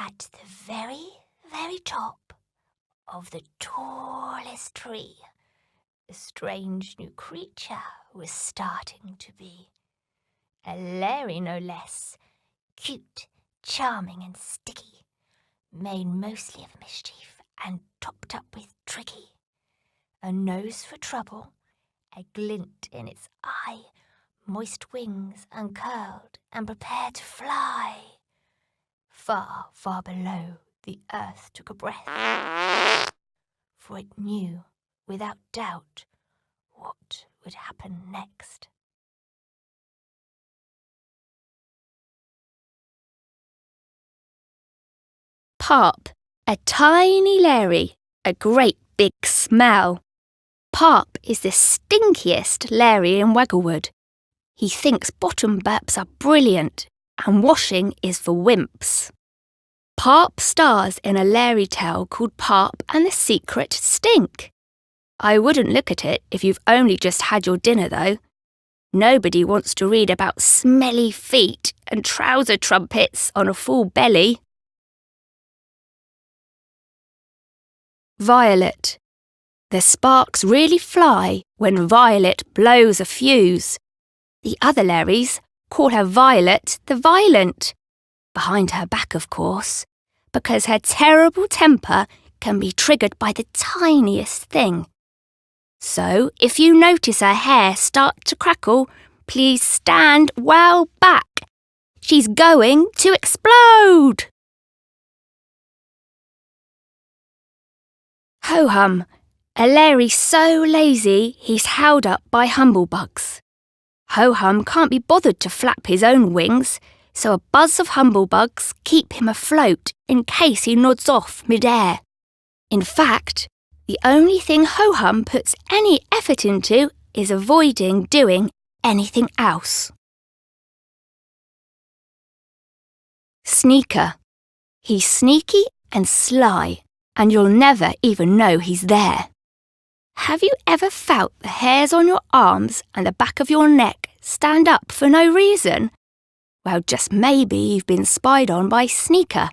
At the very, very top of the tallest tree, a strange new creature was starting to be. A Lairy, no less, cute, charming and sticky, made mostly of mischief and topped up with tricky. A nose for trouble, a glint in its eye, moist wings uncurled and prepared to fly. Far, far below, the earth took a breath, for it knew, without doubt, what would happen next. Pop, a tiny Lairy, a great big smell. Pop is the stinkiest Lairy in Wagglewood. He thinks bottom burps are brilliant and washing is for wimps. Pop stars in a Lairy tale called Pop and the Secret Stink. I wouldn't look at it if you've only just had your dinner, though. Nobody wants to read about smelly feet and trouser trumpets on a full belly. Violet. The sparks really fly when Violet blows a fuse. The other Lairies call her Violet the Violent. Behind her back, of course, because her terrible temper can be triggered by the tiniest thing. So, if you notice her hair start to crackle, please stand well back. She's going to explode! Ho-hum, a Lairy so lazy he's held up by humblebugs. Ho-hum can't be bothered to flap his own wings, so a buzz of humblebugs keep him afloat in case he nods off mid-air. In fact, the only thing Ho-hum puts any effort into is avoiding doing anything else. Sneaker. He's sneaky and sly, and you'll never even know he's there. Have you ever felt the hairs on your arms and the back of your neck stand up for no reason? Well, just maybe you've been spied on by Sneaker.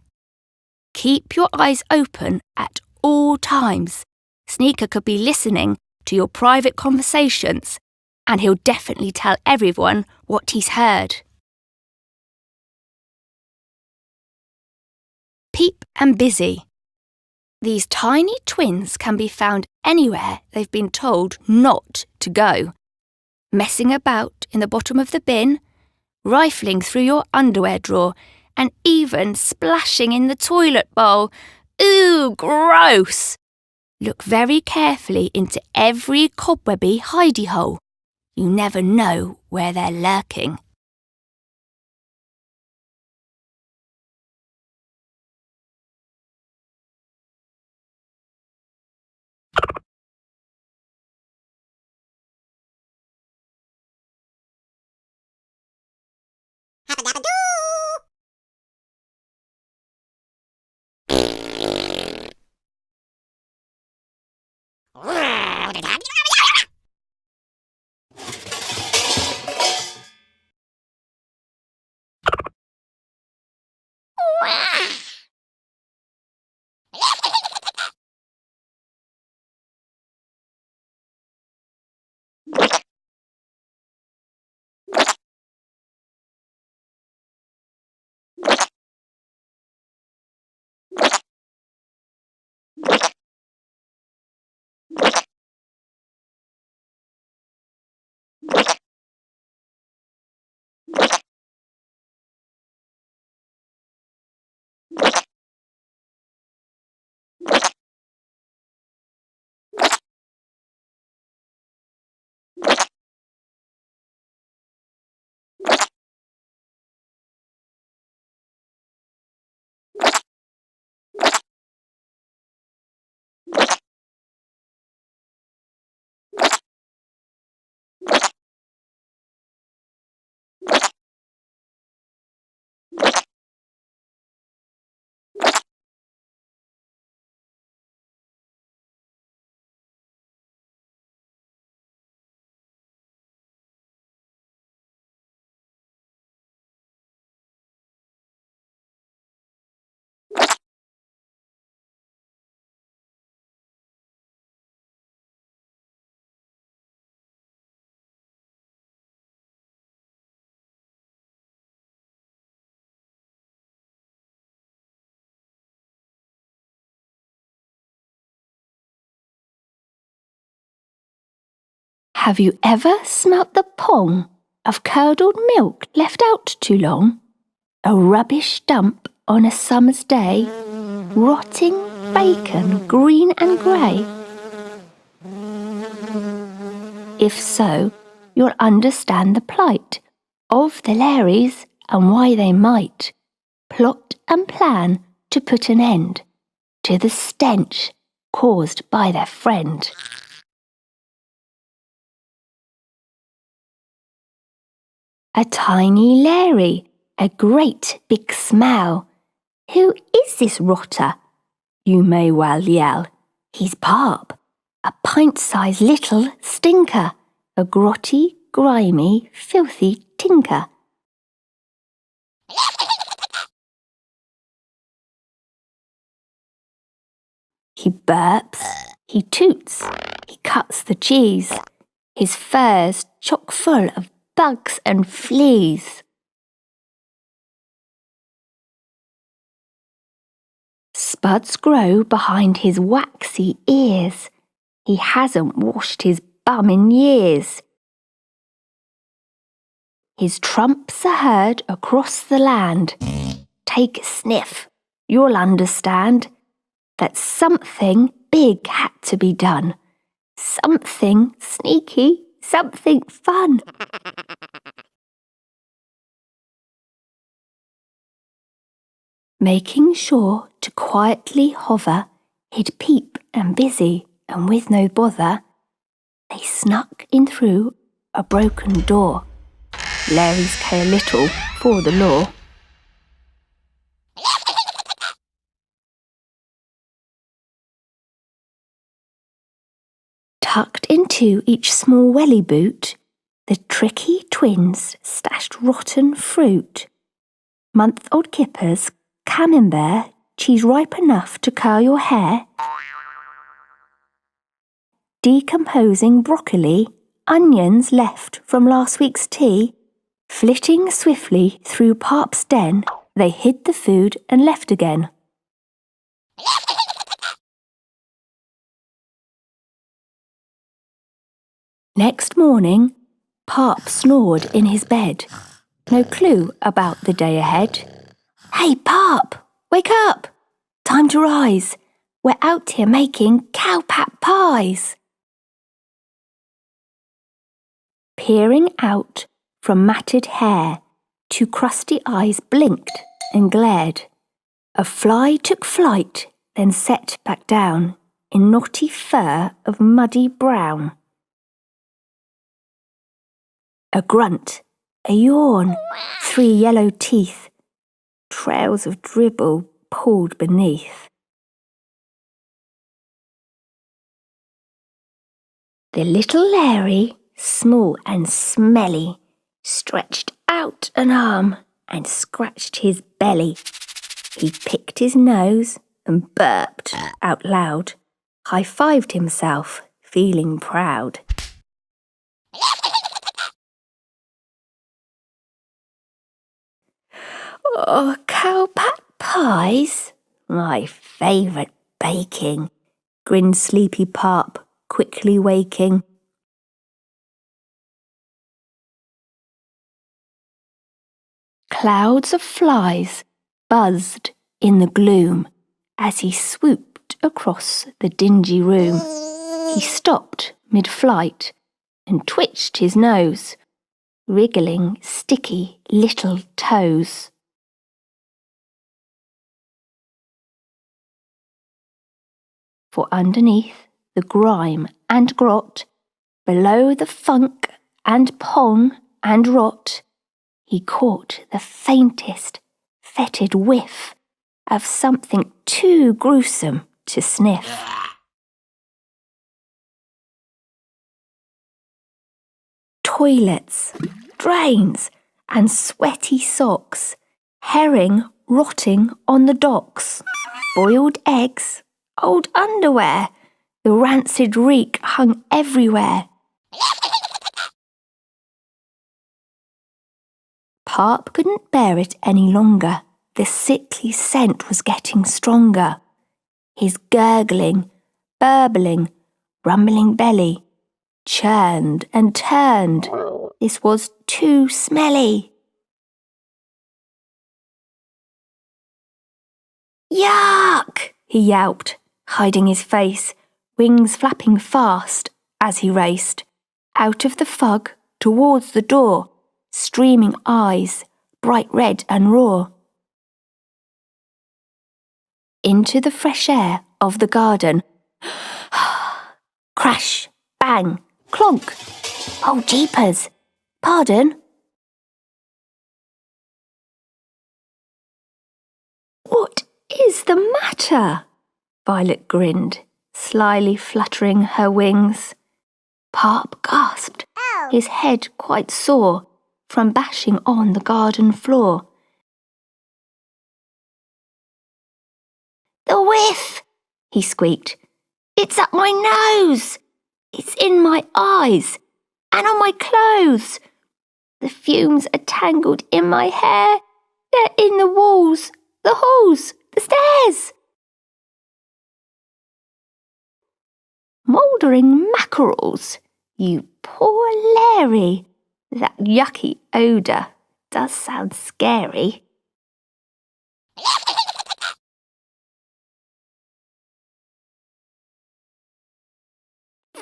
Keep your eyes open at all times. Sneaker could be listening to your private conversations, and he'll definitely tell everyone what he's heard. Peep and Busy. These tiny twins can be found anywhere they've been told not to go. Messing about in the bottom of the bin, rifling through your underwear drawer, and even splashing in the toilet bowl. Ooh, gross! Look very carefully into every cobwebby hidey hole. You never know where they're lurking. Have you ever smelt the pong of curdled milk left out too long? A rubbish dump on a summer's day, rotting bacon green and grey? If so, you'll understand the plight of the Lairies and why they might plot and plan to put an end to the stench caused by their friend. A tiny Lairy, a great big smell. Who is this rotter? You may well yell. He's Pop, a pint-sized little stinker, a grotty, grimy, filthy tinker. He burps, he toots, he cuts the cheese. His fur's chock full of bugs and fleas. Spuds grow behind his waxy ears. He hasn't washed his bum in years. His trumps are heard across the land. Take a sniff, you'll understand that something big had to be done. Something sneaky, something fun. Making sure to quietly hover, he'd peep and busy and with no bother, they snuck in through a broken door. Lairies care little for the law. Tucked into each small welly boot, the tricky twins stashed rotten fruit. Month-old kippers, camembert, cheese ripe enough to curl your hair, decomposing broccoli, onions left from last week's tea. Flitting swiftly through Pop's den, they hid the food and left again. Next morning, Pop snored in his bed. No clue about the day ahead. Hey, Pop, wake up! Time to rise. We're out here making cowpat pies. Peering out from matted hair, two crusty eyes blinked and glared. A fly took flight, then set back down in knotty fur of muddy brown. A grunt, a yawn, three yellow teeth, trails of dribble pooled beneath. The little Lairy, small and smelly, stretched out an arm and scratched his belly. He picked his nose and burped out loud, high-fived himself, feeling proud. Oh, cowpat pies, my favourite baking, grinned sleepy Pop, quickly waking. Clouds of flies buzzed in the gloom as he swooped across the dingy room. He stopped mid-flight and twitched his nose, wriggling sticky little toes. For underneath the grime and grot, below the funk and pong and rot, he caught the faintest, fetid whiff of something too gruesome to sniff. Toilets, drains, and sweaty socks, herring rotting on the docks, boiled eggs, old underwear, the rancid reek hung everywhere. Pop couldn't bear it any longer. The sickly scent was getting stronger. His gurgling, burbling, rumbling belly churned and turned. This was too smelly. Yuck! He yelped, hiding his face, wings flapping fast as he raced. Out of the fug, towards the door, streaming eyes, bright red and raw. Into the fresh air of the garden. Crash, bang, clonk. Oh, jeepers! Pardon? What is the matter? Violet grinned, slyly fluttering her wings. Pop gasped, his head quite sore from bashing on the garden floor. The whiff! He squeaked. It's up my nose! It's in my eyes and on my clothes. The fumes are tangled in my hair. They're in the walls, the halls, the stairs. Mouldering mackerels, you poor Lairy. That yucky odour does sound scary.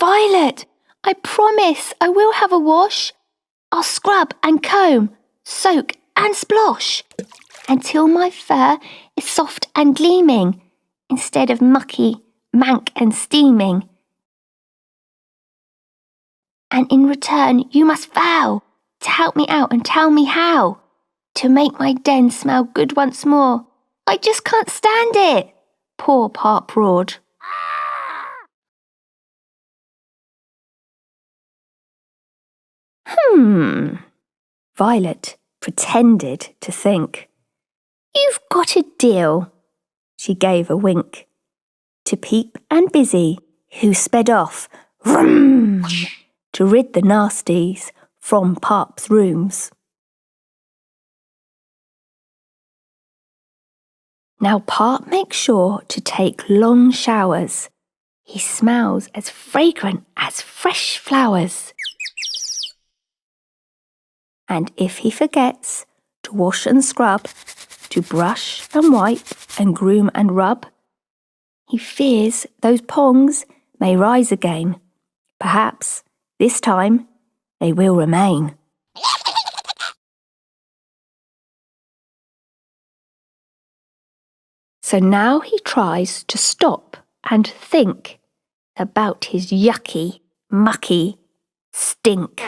Violet, I promise I will have a wash. I'll scrub and comb, soak and splosh, until my fur is soft and gleaming, instead of mucky, mank and steaming. And in return you must vow to help me out and tell me how to make my den smell good once more. I just can't stand it, poor Pop roared. Violet pretended to think. You've got a deal. She gave a wink to Peep and Busy, who sped off, vroom, to rid the nasties from Pop's rooms. Now Pop makes sure to take long showers. He smells as fragrant as fresh flowers. And if he forgets to wash and scrub, to brush and wipe and groom and rub, he fears those pongs may rise again. Perhaps this time they will remain. So now he tries to stop and think about his yucky, mucky stink.